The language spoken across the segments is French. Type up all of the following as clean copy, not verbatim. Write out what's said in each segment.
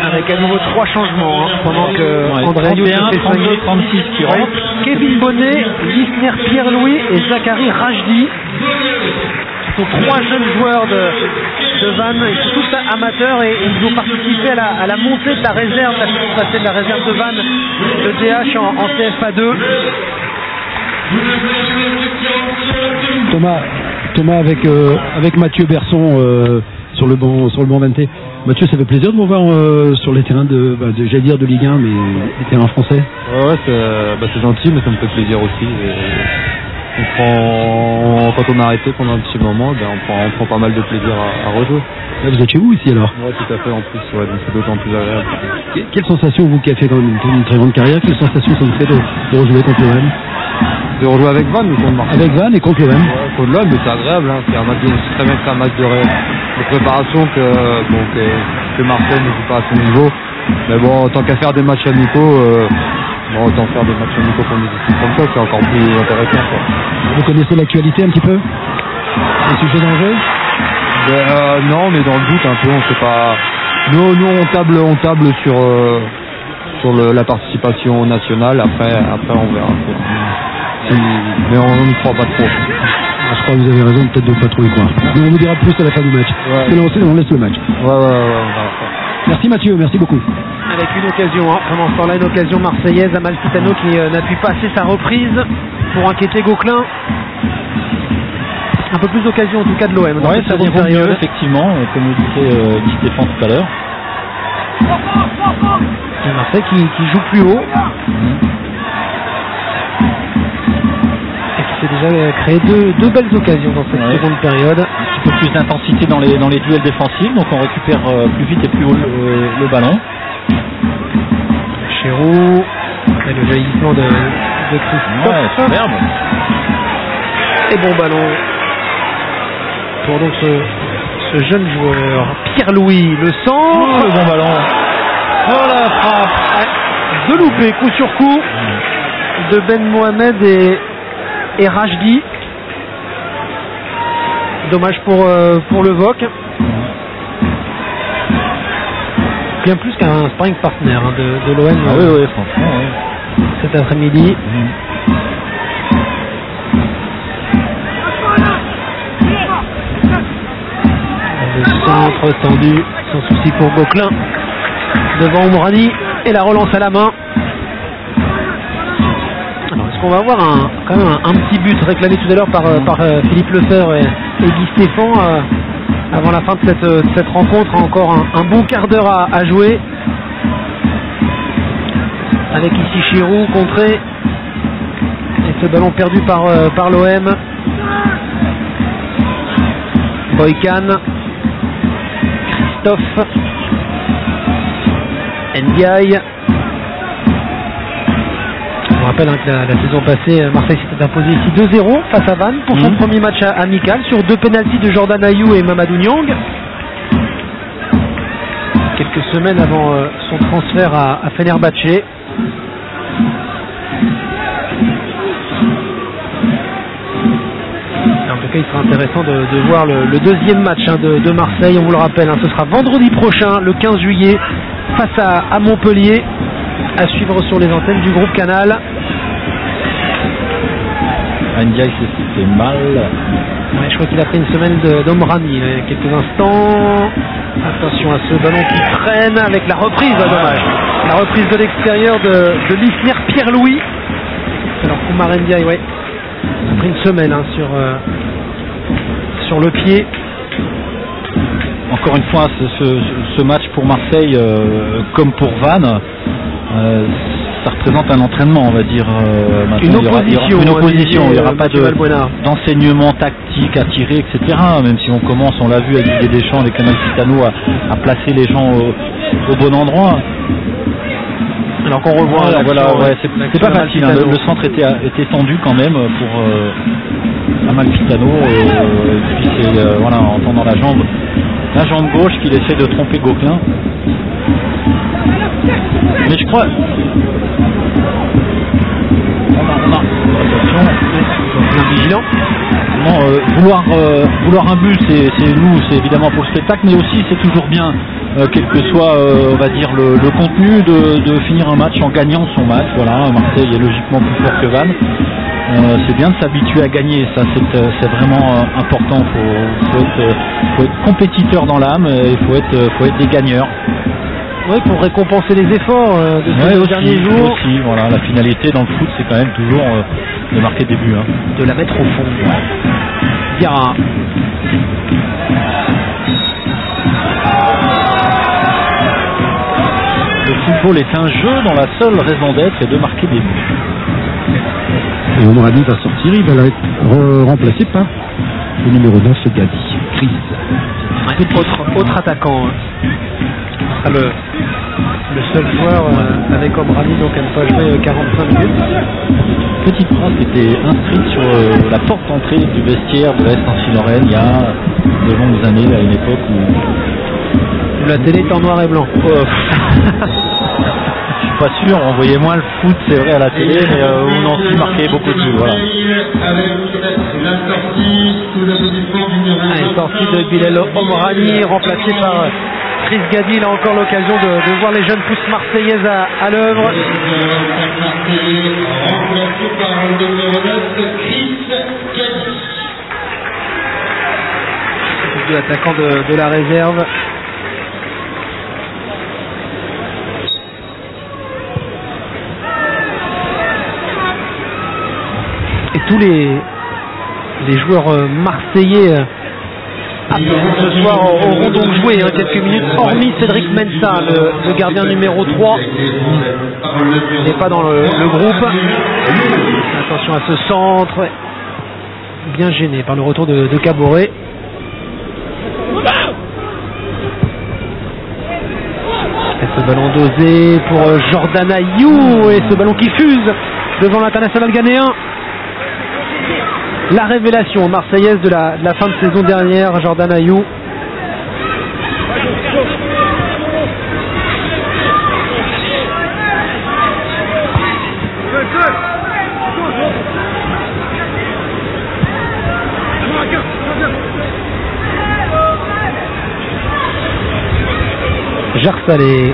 Avec à nouveau 3 changements pendant que André Ayou fait 36 qui rentre. Kevin Bonnet, Lisner Pierre-Louis et Zachary Rajdi. Ce sont 3 jeunes joueurs de Vannes, ils sont tous amateurs et ils ont participé à la montée de la réserve, la saison passée de la réserve de Vannes, le DH en CFA2. Thomas avec Mathieu Berson sur le banc Vannetais. Mathieu, ça fait plaisir de vous voir sur les terrains j'allais dire de Ligue 1, mais les terrains français. Ouais, c'est gentil, mais ça me fait plaisir aussi. Quand on a arrêté pendant un petit moment, on prend pas mal de plaisir à rejouer. Là, vous êtes chez vous ici alors? Ouais, tout à fait, en plus, donc c'est d'autant plus agréable. Quelle sensation, vous qui avez fait quand même une très grande carrière, quelle sensation ça vous fait de rejouer contre l'OM? De rejouer avec Vannes ou contre Marseille? Avec Vannes et contre l'OM. Ouais, contre l'OM, mais c'est agréable, hein. C'est très bien que c'est un match de préparation que Marseille ne joue pas à son niveau. Mais bon, tant qu'à faire des matchs amicaux, autant faire des matchs amicaux pour des équipes comme ça, c'est encore plus intéressant, quoi. Vous connaissez l'actualité un petit peu? Les sujets d'enjeu? Non, mais dans le doute un peu, on sait pas. Nous on table sur la participation nationale. Après on verra. Mais on ne croit pas trop. Je crois que vous avez raison peut-être de ne pas trop y croire. Mais on vous dira plus à la fin du match. Ouais. On laisse le match. Ouais. Merci Mathieu, merci beaucoup. Avec une occasion, pendant ce temps-là, une occasion marseillaise, Amalfitano qui n'appuie pas assez sa reprise pour inquiéter Gauquelin. Un peu plus d'occasion en tout cas de l'OM. Ouais, ça vaut mieux effectivement, comme le disait Guy Stéphane tout à l'heure. C'est Marseille qui joue plus haut. Et qui s'est déjà créé deux belles occasions dans cette seconde période. Un petit peu plus d'intensité dans les duels défensifs, donc on récupère plus vite et plus haut le ballon. Chéroux, et le jaillissement de Christophe. Ouais, superbe. Et bon ballon pour donc ce jeune joueur Pierre-Louis, le centre, le bon ballon. Oh la frappe de loupé, coup sur coup de Ben Mohamed et Rajdi. Dommage pour le VOC. Bien plus qu'un sparring partner de l'OM. Ah oui, franchement. Oui. Cet après-midi. Le centre tendu, sans souci pour Gauquelin. Devant Omrani et la relance à la main. Alors, est-ce qu'on va avoir quand même un petit but réclamé tout à l'heure par Philippe Lefebvre et Guy Stéphane avant la fin de cette rencontre? Encore un bon quart d'heure à jouer. Avec ici Chirou contré. Et ce ballon perdu par l'OM. Boykan. Christophe. Ndiaye. On rappelle que la saison passée, Marseille s'était imposé ici 2-0 face à Vannes pour son premier match amical sur 2 pénaltys de Jordan Ayou et Mamadou Niang. Quelques semaines avant son transfert à Fenerbahçe. En tout cas, il sera intéressant de voir le deuxième match de Marseille. On vous le rappelle, ce sera vendredi prochain, le 15 juillet, face à Montpellier, à suivre sur les antennes du groupe Canal. Ndiaye s'est fait mal. Ouais, je crois qu'il a fait une semaine d'Omrani il y a quelques instants. Attention à ce ballon qui traîne avec la reprise, dommage. La reprise de l'extérieur de Lisner Pierre-Louis. Alors Oumar Ndiaye, ouais, a pris une semaine sur le pied. Encore une fois, ce match pour Marseille, comme pour Vannes, ça représente un entraînement, on va dire. Une opposition. Il n'y aura pas d'enseignement tactique à tirer, etc. Même si on commence, on l'a vu avec Didier Deschamps, avec Amalfitano, à placer les gens au bon endroit. Alors qu'on revoit. C'est pas facile. Hein. Le centre était tendu quand même pour Amalfitano. Et puis c'est en tendant la jambe gauche qu'il essaie de tromper Gauquelin. Mais je crois. Attention. Vigilant. Non, vouloir un but, c'est évidemment pour le spectacle, mais aussi c'est toujours bien quel que soit, on va dire, le contenu, de finir un match en gagnant son match. Voilà, Marseille est logiquement plus fort que Vannes. C'est bien de s'habituer à gagner, ça c'est vraiment important. Faut être compétiteur dans l'âme, il faut être des gagneurs. Oui, pour récompenser les efforts de ces derniers jours. Aussi, voilà, la finalité dans le foot, c'est quand même toujours de marquer des buts. Hein. De la mettre au fond. Diarra. Le football est un jeu dont la seule raison d'être est de marquer des buts. Et Omrani va sortir, il va être remplacé par le numéro 9, Gadi. Chris. Autre attaquant. Le seul joueur avec Omrani donc à ne pas jouer 45 minutes. Petite phrase qui était inscrite sur la porte d'entrée du vestiaire de l'Est Nancy-Lorraine il y a de longues années, à une époque où la télé est en noir et blanc. Je suis pas sûr, on voyait moins le foot, c'est vrai, à la télé, mais où Nancy marquait beaucoup de buts. Voilà. Allez, sortie de Bilal Omrani, remplacé par Chris Gadi. Il a encore l'occasion de voir les jeunes pousses marseillaises à l'œuvre. L'attaquant de la réserve. Et tous les joueurs marseillais ce soir auront donc joué quelques minutes, hormis Cédric Mensa, le gardien numéro 3. Il n'est pas dans le groupe. Attention à ce centre. Bien gêné par le retour de Caboret. Et ce ballon dosé pour Jordan Ayou, et ce ballon qui fuse devant l'international ghanéen. La révélation marseillaise de la fin de saison dernière, Jordan Ayou. Jarsalé.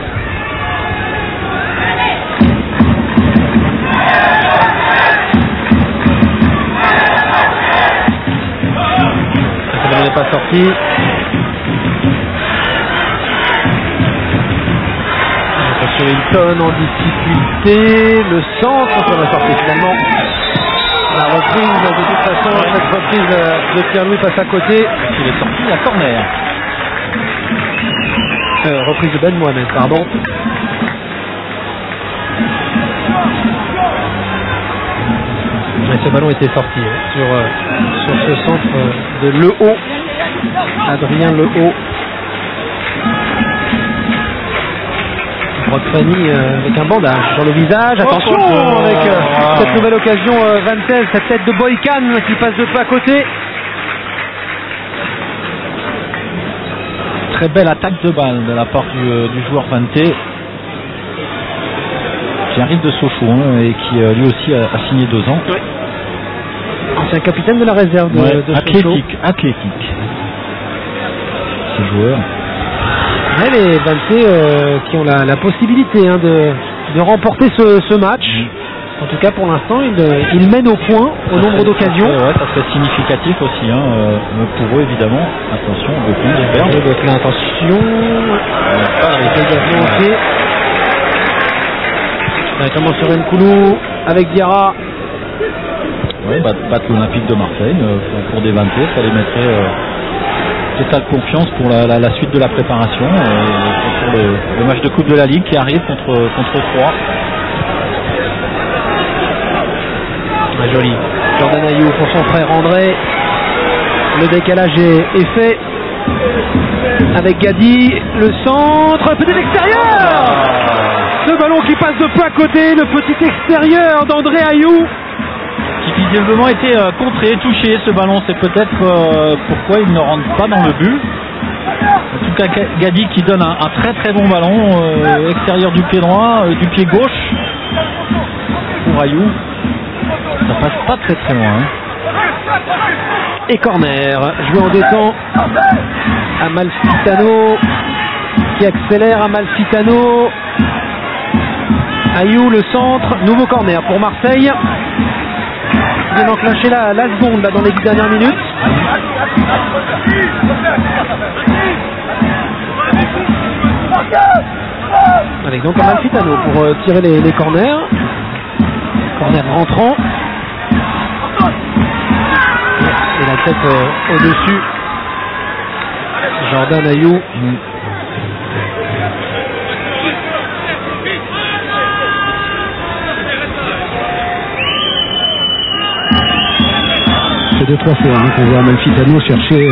Ça n'est pas sorti. Attention, Hilton en difficulté. Le centre, ça va sortir finalement. La reprise, de toute façon, cette reprise de Pierre-Louis passe à côté. Il est sorti à corner. Reprise de Ben Mohamed, pardon. Et ce ballon était sorti sur ce centre de Le Haut. Adrien Le Haut. Fanny avec un bandage sur le visage. Attention avec cette nouvelle occasion Vantel, cette tête de Boykan qui passe de peu à côté. Très belle attaque de balle de la part du joueur Vanté, qui arrive de Sochaux et qui lui aussi a signé 2 ans. Oui. C'est un capitaine de la réserve de Sochaux. Athlétique. Ce joueur. Ouais, les Vanté qui ont la possibilité de remporter ce match. En tout cas, pour l'instant, ils mènent au point au nombre d'occasions. Ouais, ça serait significatif aussi pour eux, évidemment. Attention, Gauquelin, attention. Directement sur Nkoulou avec Diarra. Ouais, battre l'Olympique de Marseille pour des Vanté, ça les mettrait totale confiance pour la suite de la préparation pour le match de Coupe de la Ligue qui arrive contre 3. Joli. Jordan Ayou pour son frère André. Le décalage est fait avec Gadi. Le centre, petit extérieur. Ce ballon qui passe de peu à côté, le petit extérieur d'André Ayou. Qui visiblement était contré, touché. Ce ballon, c'est peut-être pourquoi il ne rentre pas dans le but. En tout cas, Gadi qui donne un très très bon ballon extérieur du pied droit, du pied gauche pour Ayou. Ça passe pas très très loin. Et corner, joué en 2 temps. Amalfitano qui accélère. Amalfitano. Ayou, le centre. Nouveau corner pour Marseille. Ils viennent enclencher la seconde là, dans les 10 dernières minutes. Avec donc Amalfitano pour tirer les corners. Corner rentrant. Et la tête au-dessus. Jordan Ayou. C'est 2-3 fois qu'on voit Amalfitano chercher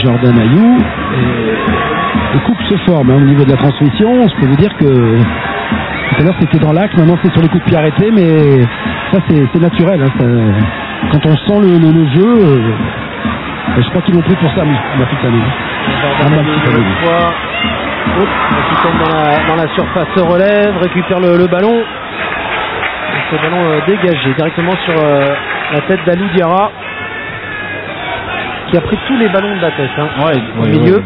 Jordan Ayou. Le couple se forme au niveau de la transmission. Je peux vous dire que tout à l'heure c'était dans l'axe, maintenant c'est sur les coups de pied arrêtés, mais ça c'est naturel. Ça, quand on sent le jeu, je crois qu'ils l'ont pris pour ça, Amalfitano. Qui tombe dans la surface, se relève, récupère le ballon. Et ce ballon dégagé directement sur la tête d'Alou Diarra, qui a pris tous les ballons de la tête au milieu.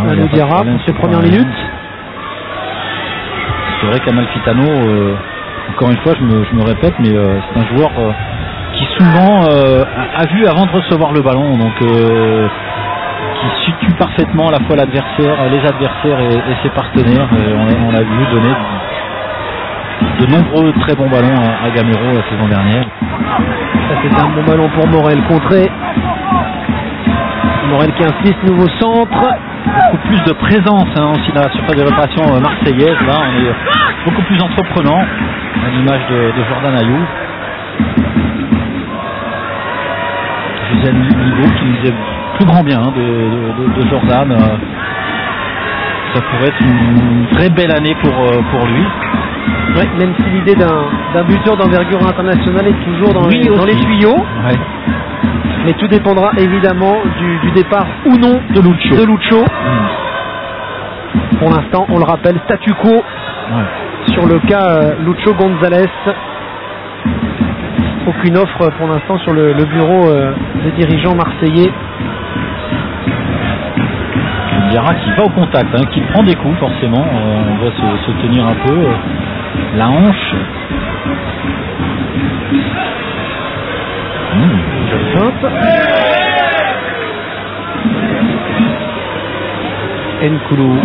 Alou Diarra pour ses premières minutes. C'est vrai qu'Amalfitano, encore une fois je me répète, mais c'est un joueur qui souvent a vu avant de recevoir le ballon, donc qui situe parfaitement à la fois les adversaires et ses partenaires. On l'a vu donner de nombreux très bons ballons à Gamero la saison dernière. Ça c'était un bon ballon pour Morel, contré. Morel qui insiste, nouveau centre. Beaucoup plus de présence aussi dans la surface de réparation marseillaise. Là on est beaucoup plus entreprenant à l'image de Jordan Ayou. Deuxième niveau qui nous faisait plus grand bien de Jordan. Ça pourrait être une très belle année pour lui. Ouais, même si l'idée d'un buteur d'envergure internationale est toujours dans les tuyaux. Ouais. Mais tout dépendra évidemment du départ ou non de Lucho. Pour l'instant, on le rappelle, statu quo sur le cas Lucho González. Aucune offre pour l'instant sur le bureau des dirigeants marseillais. Diarra qui va au contact, qui prend des coups forcément. On va se tenir un peu. La hanche. Jolie feinte. Nkoulou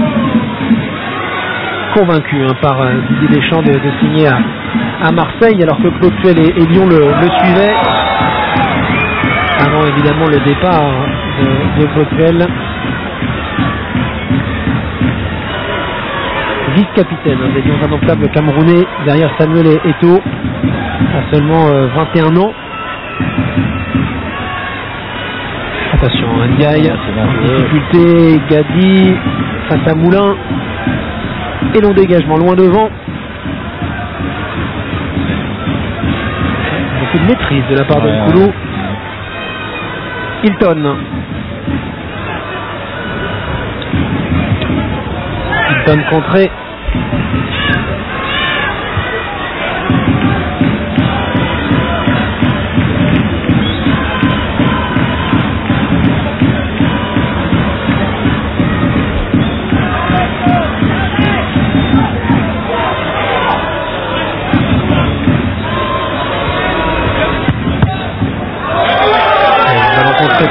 convaincu par Didier Deschamps de signer à Marseille, alors que Claude Puel et Lyon le suivaient avant évidemment le départ de Claude Puel. Vice-capitaine des Lions indomptables camerounais derrière Samuel Eto'o à seulement 21 ans. Attention, Ndiaye en difficulté, Gadi face à Moulin et long dégagement loin devant. Beaucoup de maîtrise de la part de Nkoulou. Hilton. Hilton contré.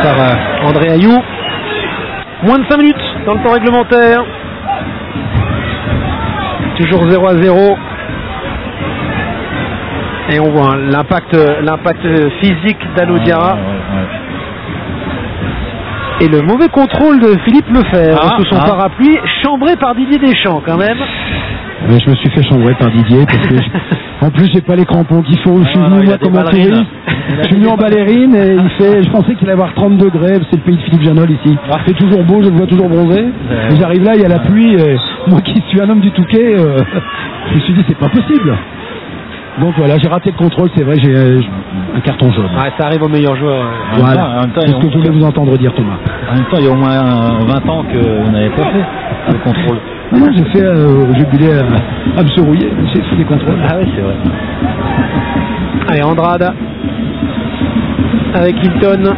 Par André Ayou. Moins de 5 minutes dans le temps réglementaire. Toujours 0-0. Et on voit l'impact physique d'Alou Diarra. Et le mauvais contrôle de Philippe Lefebvre sous son parapluie, chambré par Didier Deschamps quand même. Mais je me suis fait chambrer par Didier parce que en plus j'ai pas les crampons qu'il faut. Je suis venu moi comme un touriste. Je suis venu en ballerine et je pensais qu'il allait avoir 30 degrés. C'est le pays de Philippe Janol ici. Il fait toujours beau, je le vois toujours bronzé. Et j'arrive là, il y a la pluie. Et moi qui suis un homme du Touquet, je me suis dit c'est pas possible. Donc voilà, j'ai raté le contrôle, c'est vrai, j'ai un carton jaune. Ouais, ça arrive aux meilleurs joueurs. Voilà, c'est ce que je voulais vous entendre dire, Thomas. En même temps, il y a au moins 20 ans que vous n'avez pas fait le contrôle. Non, j'ai fait au jubilé à me rouiller, j'ai fait des contrôles. Ah oui, c'est vrai. Allez, Andrade avec Hilton.